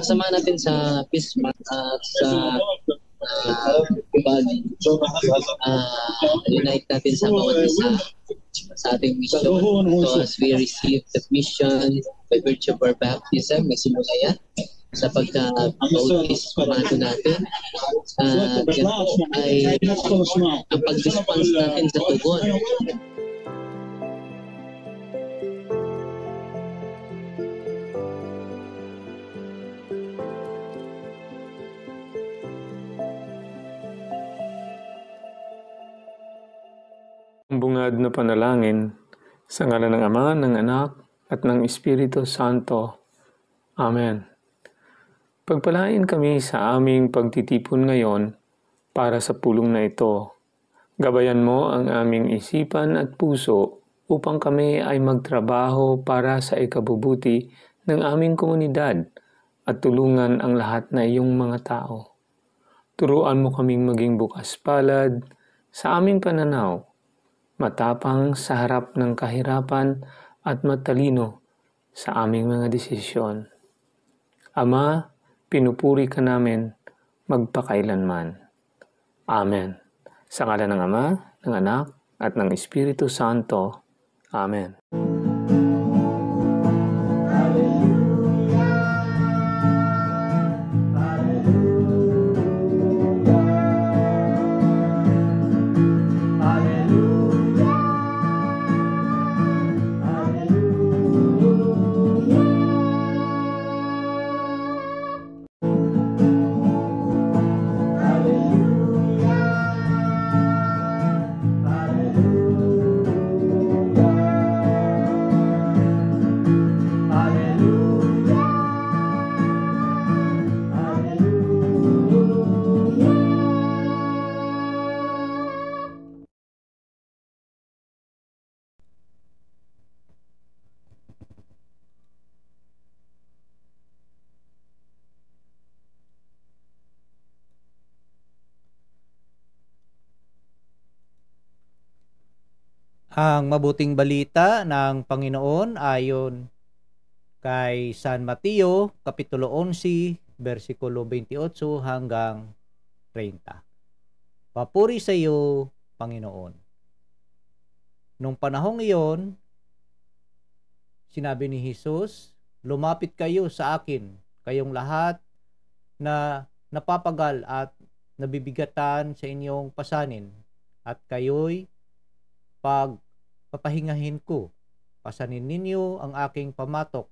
Sama natin sa peace month at sa unite natin sa bawat isa sa ating mission. So as we receive the mission by virtue of our baptism, nagsimula yan sa pagka-bautis natin. Yan po ay ang pag-response natin sa tugon. Bungad na panalangin sa ngalan ng Ama, ng Anak, at ng Espiritu Santo. Amen. Pagpalain kami sa aming pagtitipon ngayon para sa pulong na ito. Gabayan mo ang aming isipan at puso upang kami ay magtrabaho para sa ikabubuti ng aming komunidad at tulungan ang lahat na iyong mga tao. Turuan mo kaming maging bukas palad sa aming pananaw, matapang sa harap ng kahirapan at matalino sa aming mga desisyon. Ama, pinupuri ka namin magpakailanman. Amen. Sa ngalan ng Ama, ng Anak, at ng Espiritu Santo. Amen. Ang mabuting balita ng Panginoon ayon kay San Mateo, Kapitulo 11, versikulo 28 hanggang 30. Papuri sa iyo, Panginoon. Nung panahong iyon, sinabi ni Jesus, lumapit kayo sa akin, kayong lahat na napapagal at nabibigatan sa inyong pasanin, at kayo'y papahingahin ko. Pasanin ninyo ang aking pamatok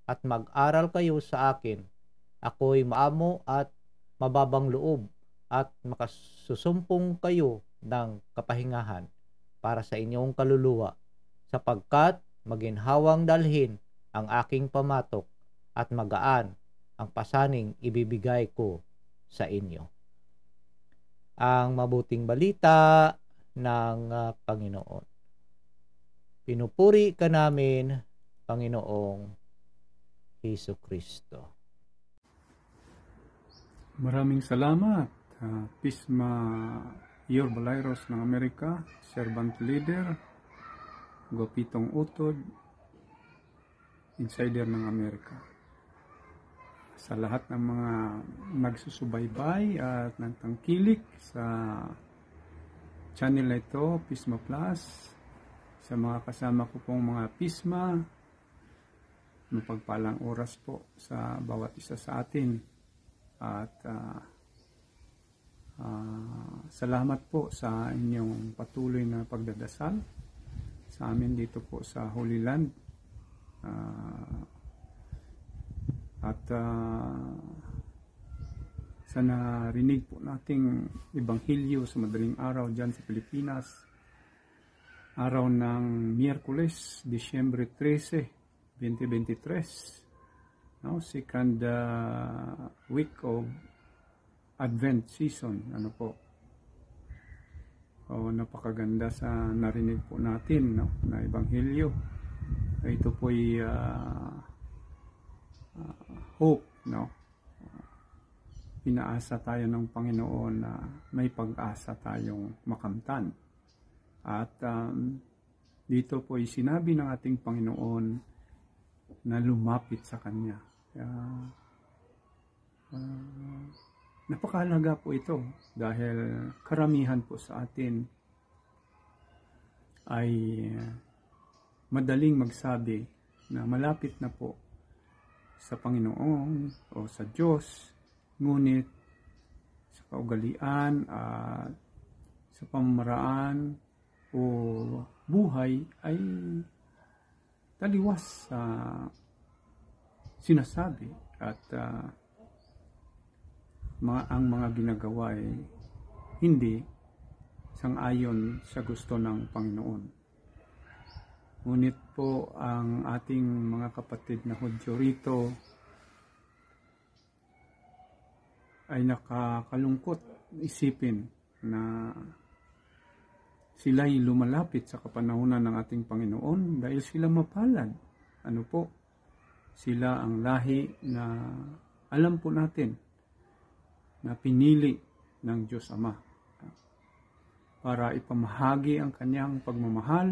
at mag-aral kayo sa akin. Ako'y maamo at mababang loob at makasusumpong kayo ng kapahingahan para sa inyong kaluluwa, sapagkat maginhawang dalhin ang aking pamatok at magaan ang pasaning ibibigay ko sa inyo. Ang mabuting balita ng Panginoon. Pinupuri ka namin, Panginoong Hesus Kristo. Maraming salamat, Pisma Yor Balairos ng Amerika, Servant Leader, Gwapitong Utod, Insider ng Amerika. Sa lahat ng mga nagsusubaybay at nagtangkilik sa channel na ito, Pisma Plus, sa mga kasama ko pong mga Pisma, mapagpalang oras po sa bawat isa sa atin. At salamat po sa inyong patuloy na pagdadasal sa amin dito po sa Holy Land. Sa narinig po nating Ebanghelyo sa madaling araw dyan sa Pilipinas, araw ng Miyerkules, Disyembre 13, 2023. Second week of Advent season. Napakaganda sa narinig po natin na Ebanghelyo. Ito po'y hope. Pinaasa tayo ng Panginoon na may pag-asa tayong makamtan. At dito po'y sinabi ng ating Panginoon na lumapit sa Kanya. Napakahalaga po ito dahil karamihan po sa atin ay madaling magsabi na malapit na po sa Panginoon o sa Diyos, ngunit sa kaugalian at sa pamamaraan o buhay ay taliwas sa sinasabi at ang mga ginagawa ay hindi sang-ayon sa gusto ng Panginoon. Ngunit po ang ating mga kapatid na Hudyo rito ay nakakalungkot isipin na sila'y lumalapit sa kapanahunan ng ating Panginoon dahil sila mapalad. Sila ang lahi na alam po natin na pinili ng Diyos Ama para ipamahagi ang kanyang pagmamahal,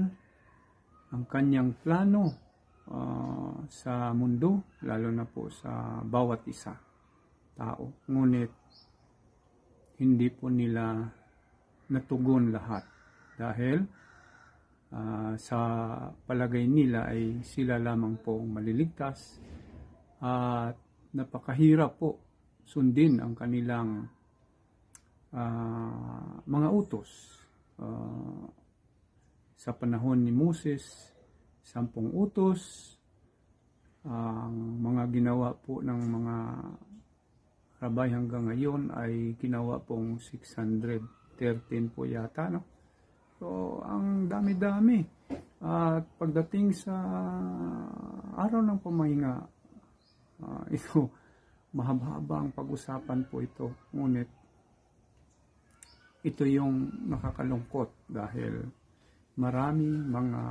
ang kanyang plano sa mundo, lalo na po sa bawat isa tao. Ngunit hindi po nila natugon lahat dahil sa palagay nila ay sila lamang po maliligtas at napakahirap po sundin ang kanilang mga utos. Sa panahon ni Moses, 10 utos, ang mga ginawa po ng mga rabay hanggang ngayon ay ginawa pong 613 po yata, So, ang dami-dami. At pagdating sa araw ng pamahinga, ito, mahaba ang pag-usapan po ito. Ngunit, ito yung nakakalungkot dahil maraming mga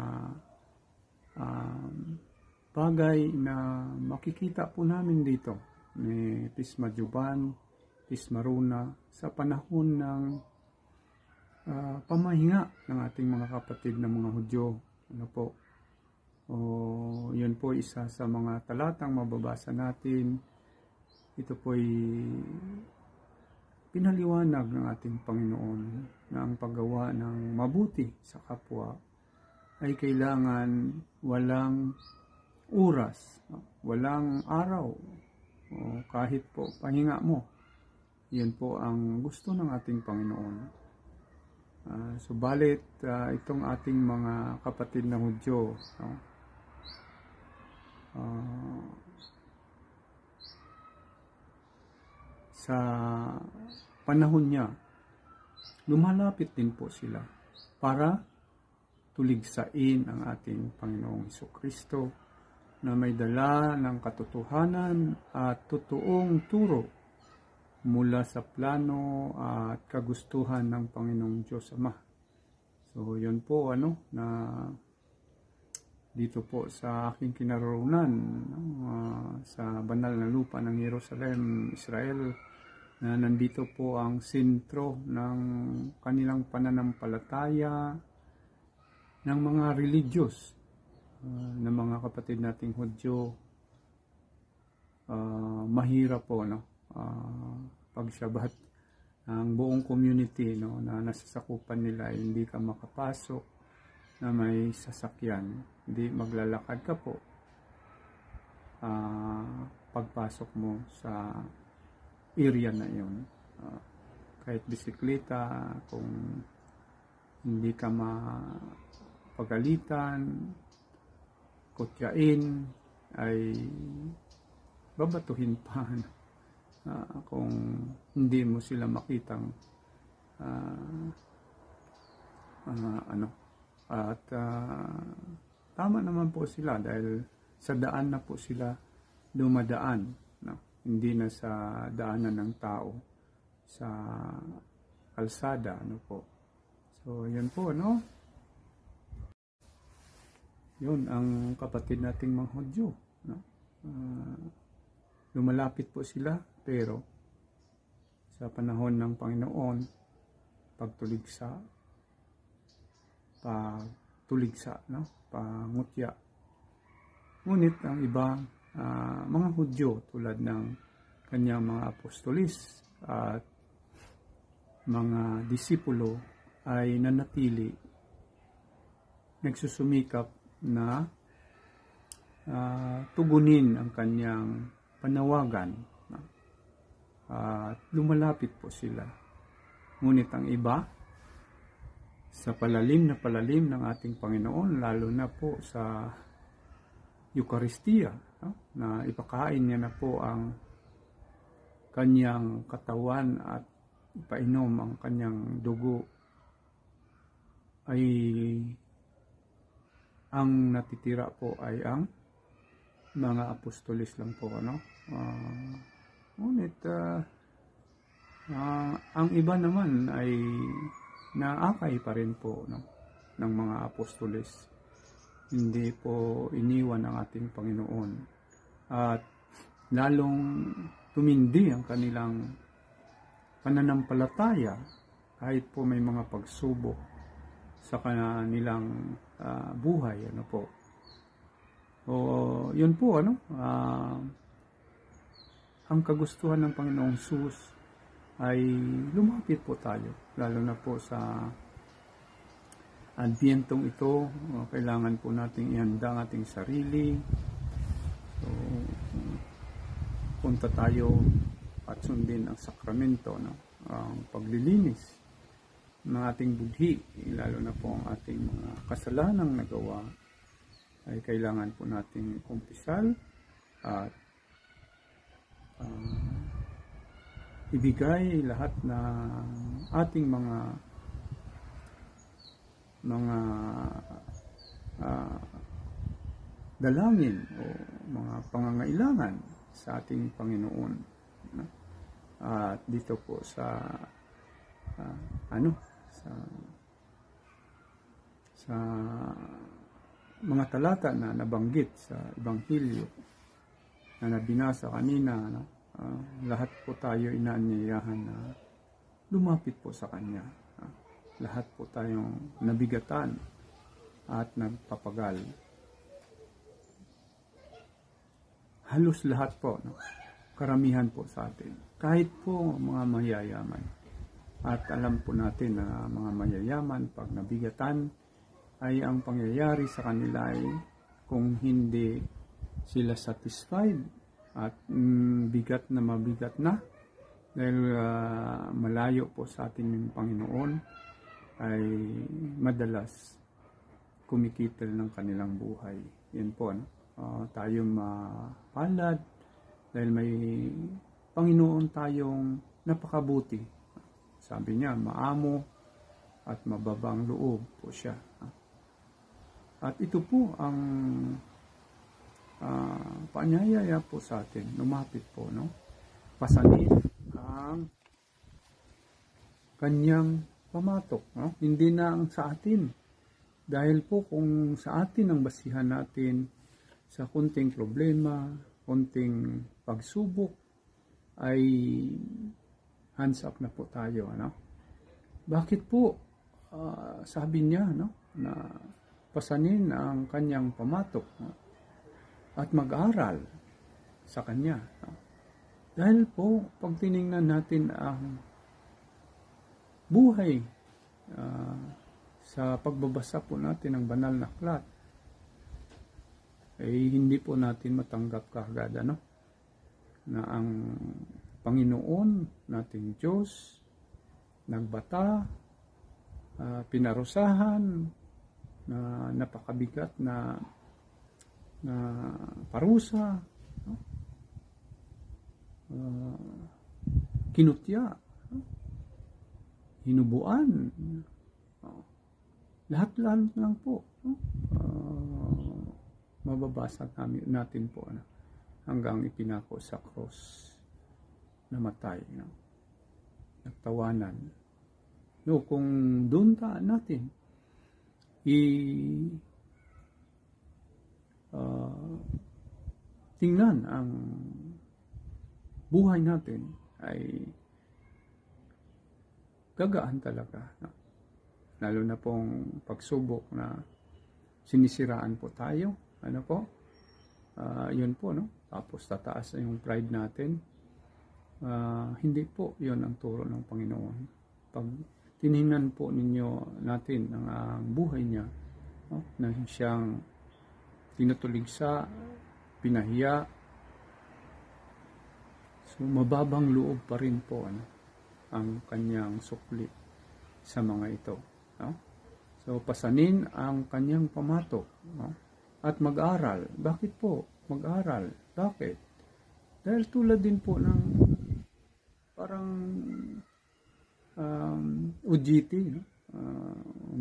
bagay na makikita po namin dito ni Pisma Juban, Pisma Runa sa panahon ng pamahinga ng ating mga kapatid na mga Hudyo. Yun po isa sa mga talatang mababasa natin. Ito po'y pinaliwanag ng ating Panginoon na ang paggawa ng mabuti sa kapwa ay kailangan walang oras, walang araw, o kahit po pahinga mo. Yan po ang gusto ng ating Panginoon. Subalit, itong ating mga kapatid na Hudyo, sa panahon niya, lumalapit din po sila para tuligsain ang ating Panginoong Hesukristo na may dala ng katotohanan at totoong turo mula sa plano at kagustuhan ng Panginoong Diyos Ama. So, yun po na dito po sa aking kinaroroonan sa banal na lupa ng Jerusalem, Israel, na nandito po ang sentro ng kanilang pananampalataya ng mga religious na mga kapatid nating Hudyo. Mahirap po, no? Pagsabat ang buong community, no, na nasasakupan nila ay hindi ka makapasok na may sasakyan, hindi maglalakad ka po pagpasok mo sa area na yun. Kahit bisikleta, kung hindi ka mapagalitan, kutyain, ay babatuhin pa, kung hindi mo sila makitang at tama naman po sila dahil sa daan na po sila dumadaan, no? Hindi na sa daanan ng tao, sa kalsada, ano po. So yan po, no? Yun ang kapatid nating mga Hudyo, no? Lumalapit po sila, pero sa panahon ng Panginoon, pagtuligsa, no? Pangutya. Ngunit ang iba, mga Hudyo tulad ng kanyang mga apostolis at mga disipulo ay nanatili, nagsusumikap na tugunin ang kanyang panawagan, at lumalapit po sila. Ngunit ang iba, sa palalim ng ating Panginoon, lalo na po sa Eucharistia, no? Na ipakain niya na po ang kanyang katawan at ipainom ang kanyang dugo, ay ang natitira po ay ang mga apostolis lang po, ano? Ngunit ang iba naman ay naakay pa rin po, no, ng mga apostolis. Hindi po iniwan ng ating Panginoon, at lalong tumindi ang kanilang pananampalataya kahit po may mga pagsubok sa kanilang buhay, ano po. O yun po, ano, ang kagustuhan ng Panginoong Jesus ay lumapit po tayo, lalo na po sa Adbyentong ito. Kailangan po nating ihanda ang ating sarili. So, punta tayo at sundin ang sakramento, no? Ang paglilinis ng ating budhi, lalo na po ang ating mga kasalanang nagawa, ay kailangan po nating kumpisal at ibigay lahat ng ating mga dalangin o mga pangangailangan sa ating Panginoon, no? At dito po sa sa mga talata na nabanggit sa Ebanghelyo na nabinasa kanina, no? Lahat po tayo inaanyayahan na lumapit po sa Kanya. Lahat po tayong nabigatan at nagpapagal. Halos lahat po, no? Karamihan po sa atin. Kahit po mga mayayaman. At alam po natin na mga mayayaman, pag nabigatan, ay ang pangyayari sa kanila ay kung hindi sila satisfied at bigat na mabigat na, dahil malayo po sa ating Panginoon, ay madalas kumikitil ng kanilang buhay. Yan po, no? Tayo mapalad dahil may Panginoon tayong napakabuti. Sabi niya, maamo at mababang loob po siya. At ito po ang paanyaya po sa atin, lumapit po, no? Pasanin ang kanyang pamatok, no? Hindi na ang sa atin. Dahil po kung sa atin ang basihan natin sa kunting problema, kunting pagsubok, ay hands up na po tayo, ano? Bakit po sabi niya, no, na pasanin ang kanyang pamatok, no, at mag-aral sa kanya, no? Dahil po pag tiningnan natin ang buhay sa pagbabasa po natin ng banal na aklat, hindi po natin matanggap kaagad, ano, na ang Panginoon nating Diyos nagbata, pinarusahan na napakabigat na parusa, no? Kinutya, no? Hinubuan, lahat lang po, no? Mababasa natin po, ano, hanggang ipinako sa cross, namatay, no? Nagtawanan. No, kung doon natin tingnan ang buhay natin, ay gagaan talaga, no? Lalo na pong pagsubok na sinisiraan po tayo, ano po, yun po, no? Tapos tataas na yung pride natin. Hindi po yun ang turo ng Panginoon. Pag tiningnan po ninyo natin ang buhay niya, no, na siyang tinutuligsa, pinahiya, so mababang loob pa rin po, ano, ang kanyang sukli sa mga ito, no? So pasanin ang kanyang pamatok, no, at mag-aral. Bakit po mag-aral? Bakit? Dahil tulad din po ng parang OJT, no?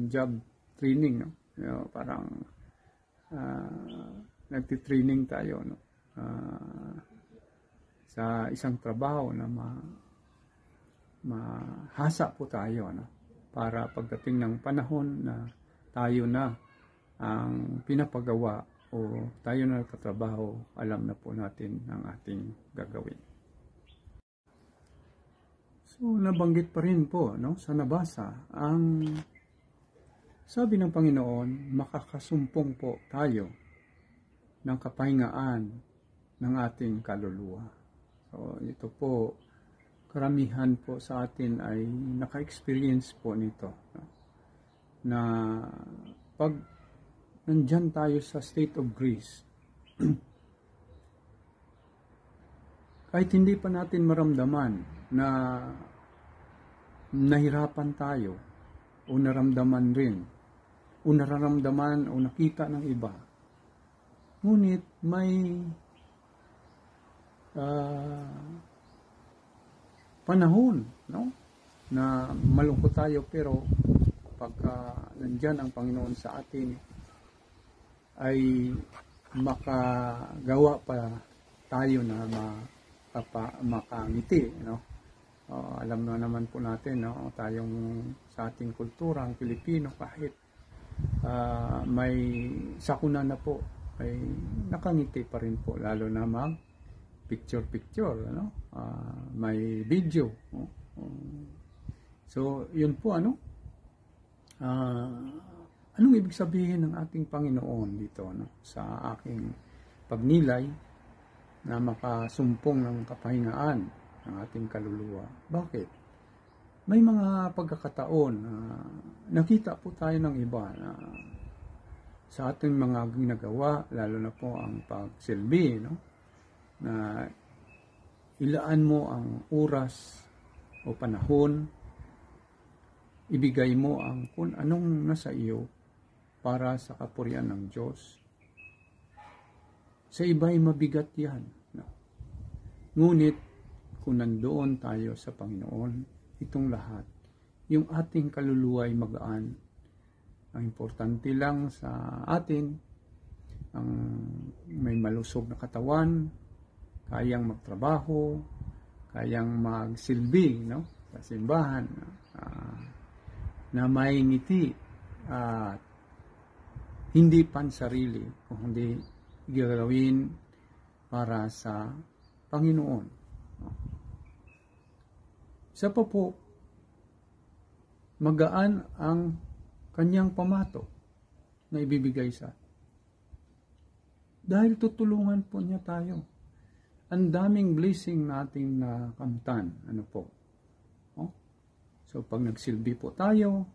Job training, no? Parang nagtitraining tayo, no? Sa isang trabaho na mahasa po tayo, no? Para pagdating ng panahon na tayo na ang pinapagawa o tayo na nagtatrabaho, alam na po natin ang ating gagawin. So, nabanggit pa rin po, no, sa nabasa, ang sabi ng Panginoon, makakasumpong po tayo ng kapahingaan ng ating kaluluwa. So, ito po, karamihan po sa atin ay naka-experience po nito, no? Na pag nandyan tayo sa state of grace, kahit hindi pa natin maramdaman na nahirapan tayo o naramdaman rin o nararamdaman o nakita ng iba, ngunit may panahon, no, na malungkot tayo, pero pagka nandyan ang Panginoon sa atin, ay makagawa pa tayo na makangiti, no? Alam na naman po natin, no, tayong sa ating kultura, ang Pilipino, kahit may sakuna na po, ay nakangiti pa rin po, lalo na mag picture, ano? May video, no? So yun po, ano, anong ibig sabihin ng ating Panginoon dito, no, sa aking pagnilay na makasumpong ng kapahingaan ng ating kaluluwa? Bakit? May mga pagkakataon na nakita po tayo ng iba na sa ating mga ginagawa, lalo na po ang pagsilbi, no, na ilaan mo ang oras o panahon, ibigay mo ang kung anong nasa iyo para sa kapurian ng Diyos. Sa iba ay mabigat yan, no? Ngunit kung nandoon tayo sa Panginoon, itong lahat, yung ating kaluluwa ay magaan. Ang importante lang sa atin, ang may malusog na katawan, kayang magtrabaho, kayang magsilbi, no, sa simbahan, na may ngiti at hindi pansarili, kung hindi gagawin para sa Panginoon. Isa pa po, magaan ang kanyang pamato na ibibigay sa atin. Dahil tutulungan po niya tayo. Ang daming blessing nating na kamtan. Ano po? Oh? So, pag nagsilbi po tayo,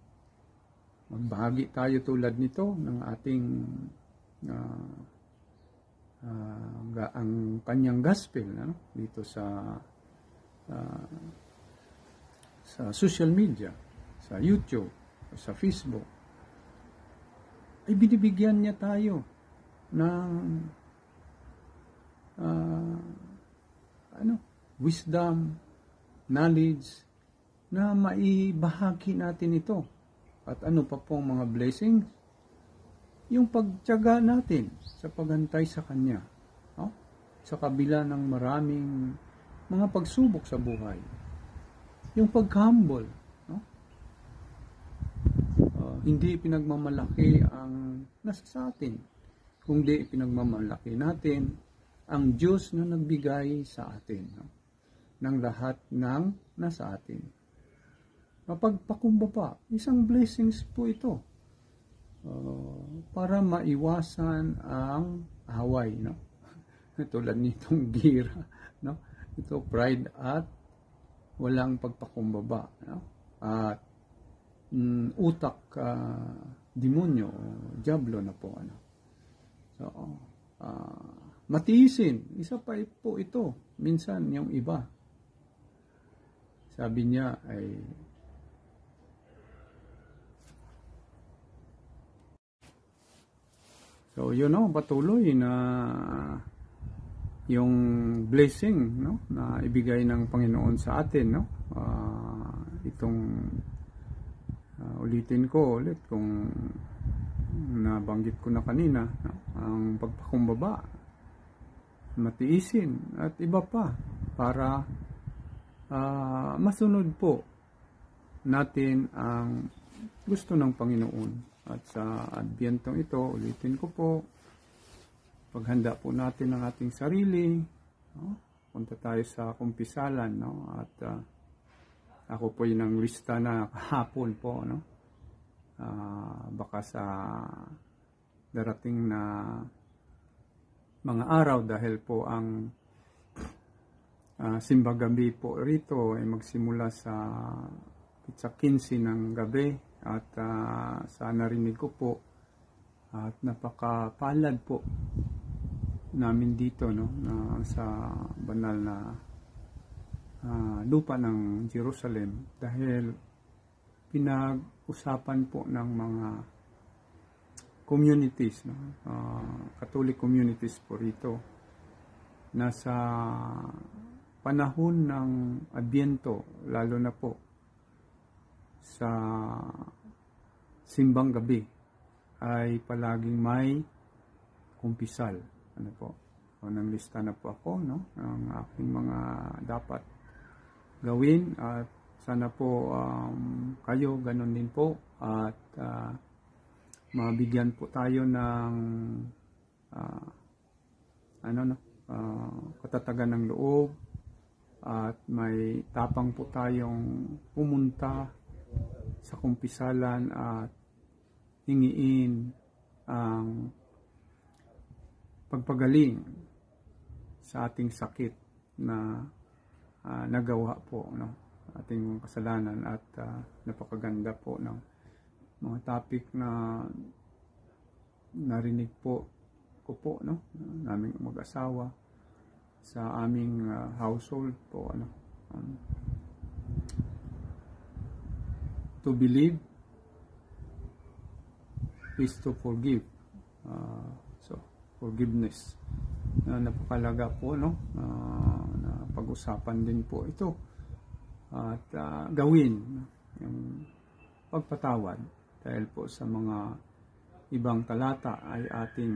magbahagi tayo tulad nito ng ating ang kanyang gospel dito sa social media, sa YouTube, sa Facebook, ay binibigyan niya tayo ng wisdom, knowledge na maibahagi natin ito. At ano pa pong mga blessings? Yung pagtiyaga natin sa paghantay sa Kanya. No? Sa kabila ng maraming mga pagsubok sa buhay. Yung pag-humble. No? Hindi pinagmamalaki ang nasa sa atin. Kundi pinagmamalaki natin ang Diyos na nagbigay sa atin. No? Ng lahat ng nasa atin. Mapagpakumbaba, isang blessings po ito para maiwasan ang away, no? Tulad nitong gira, no? Ito pride at walang pagpakumbaba, no? At utak demonyo, diablo na po, ano. So, matiisin, isa pa po ito. Minsan yung iba, sabi niya ay so, patuloy na yung blessing, no, na ibigay ng Panginoon sa atin, no. Itong ulitin ko ulit kung nabanggit ko na kanina, no, ang pagpakumbaba, matiisin at iba pa para masunod po natin ang gusto ng Panginoon. At sa Adbyentong ito, ulitin ko po, paghanda po natin ang ating sarili, no? Punta tayo sa kumpisalan, no? At ako po yun ang lista na kahapon po, no? Baka sa darating na mga araw, dahil po ang simbagabi po rito ay magsimula sa 15 ng gabi. At sa narinig ko po at napakapalad po namin dito, no, sa banal na lupa ng Jerusalem, dahil pinag-usapan po ng mga communities, no, Catholic communities po rito, na sa panahon ng Adbyento, lalo na po sa simbang gabi, ay palaging may kumpisal. Ano po? O, nang lista na po ako, no, ng aking mga dapat gawin, at sana po kayo ganon din po, at mabigyan po tayo ng katatagan ng loob, at may tapang po tayong pumunta sa kumpisalan at hingiin ang pagpagaling sa ating sakit na nagawa po, no, ating kasalanan. At napakaganda po ng mga topic na narinig po ko po, no, naming mag-asawa sa aming household po, ano, to believe is to forgive. So, forgiveness. Napakalaga po, no? Na pag-usapan din po ito. At gawin yung pagpatawad. Dahil po sa mga ibang talata ay ating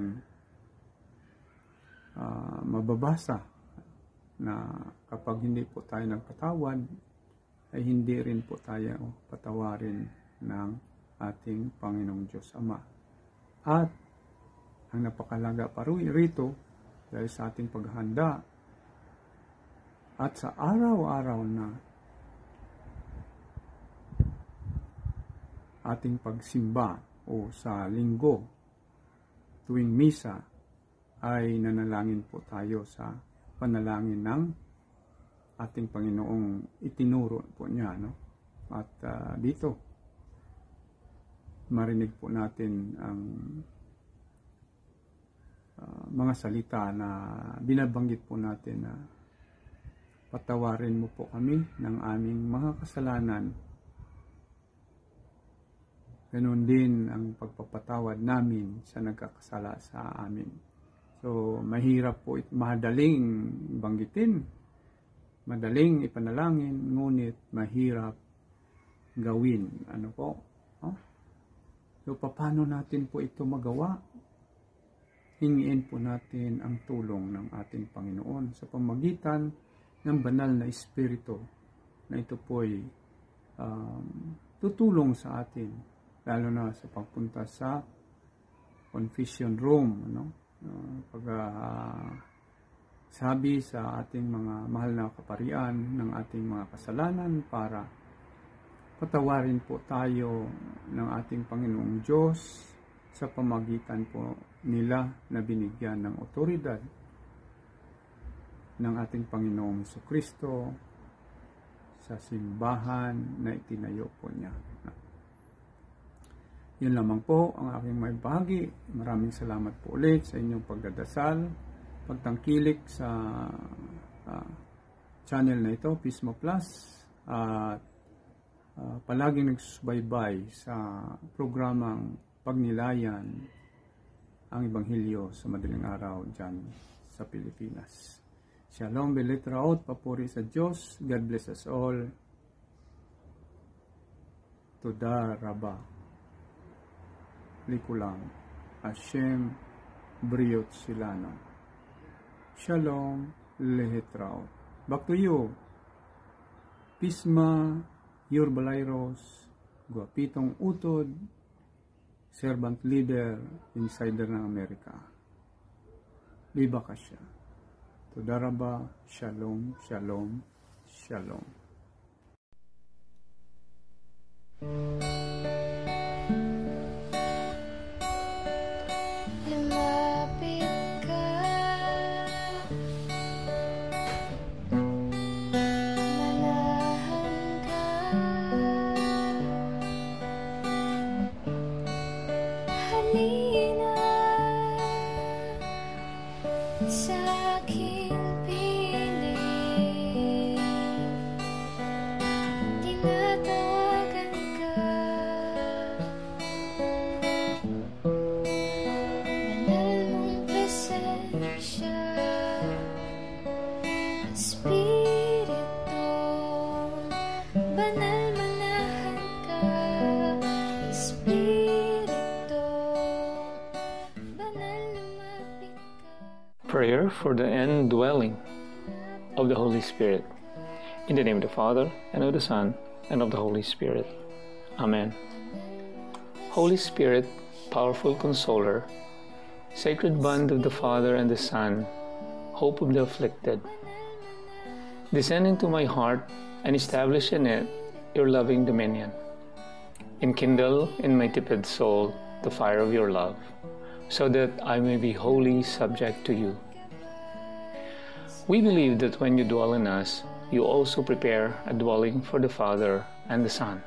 mababasa na kapag hindi po tayo nagpatawad, ay hindi rin po tayo patawarin ng ating Panginoong Diyos Ama. At ang napakalaga pa rito, dahil sa ating paghahanda at sa araw-araw na ating pagsimba o sa linggo, tuwing misa, ay nanalangin po tayo sa panalangin ng ating Panginoong itinuro po niya, no? At dito, marinig po natin ang mga salita na binabanggit po natin na patawarin mo po kami ng aming mga kasalanan. Ganon din ang pagpapatawad namin sa nagkakasala sa amin. So, mahirap po, madaling banggitin, madaling ipanalangin, ngunit mahirap gawin. Ano po? Oh? So, paano natin po ito magawa? Hingiin po natin ang tulong ng ating Panginoon sa pamagitan ng banal na Espiritu na ito po ay tutulong sa atin, lalo na sa pagpunta sa confession room, no? Sabi sa ating mga mahal na kaparian ng ating mga kasalanan para patawarin po tayo ng ating Panginoong Diyos sa pamagitan po nila na binigyan ng otoridad ng ating Panginoong Jesucristo sa simbahan na itinayo po niya. Yun lamang po ang aking may bahagi. Maraming salamat po ulit sa inyong pagdadasal, pagtangkilik sa channel na ito, Pismo Plus, at palaging nagsusubaybay sa programang Pagnilayan ang Ebanghelyo sa madaling araw dyan sa Pilipinas. Shalom, Beletraot, papuri sa Diyos. God bless us all. Toda Rabba. Likulang, Hashem, Briot Silano. Shalom, Lehetraot. Back to you. Pisma, Yorbalairos, Guapitong Utod, Servant Leader, Insider ng Amerika. Viva Kasya. Todaraba, Shalom, Shalom, Shalom. Prayer for the indwelling of the Holy Spirit. In the name of the Father, and of the Son, and of the Holy Spirit. Amen. Holy Spirit, powerful consoler, sacred bond of the Father and the Son, hope of the afflicted, descend into my heart and establish in it your loving dominion. Enkindle in my tepid soul the fire of your love, so that I may be wholly subject to you. We believe that when you dwell in us, you also prepare a dwelling for the Father and the Son.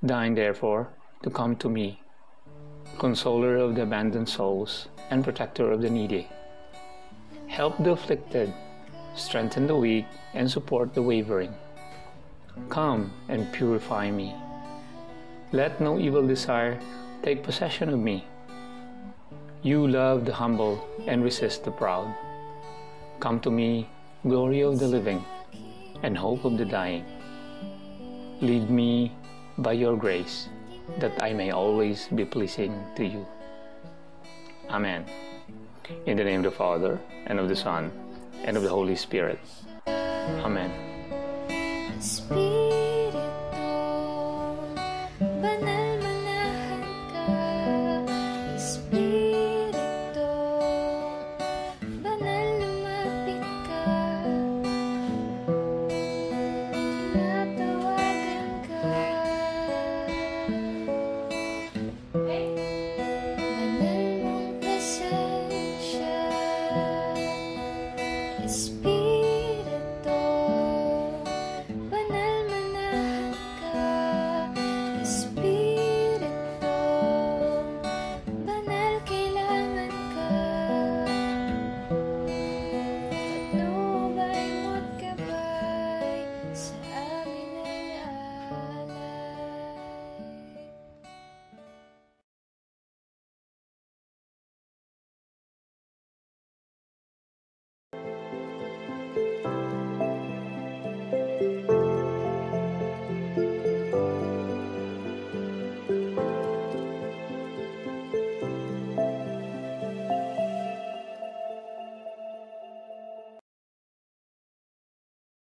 Deign, therefore, to come to me, consoler of the abandoned souls and protector of the needy. Help the afflicted, strengthen the weak, and support the wavering. Come and purify me. Let no evil desire take possession of me. You love the humble and resist the proud. Come to me, glory of the living, and hope of the dying. Lead me by your grace, that I may always be pleasing to you. Amen. In the name of the Father, and of the Son, and of the Holy Spirit. Amen.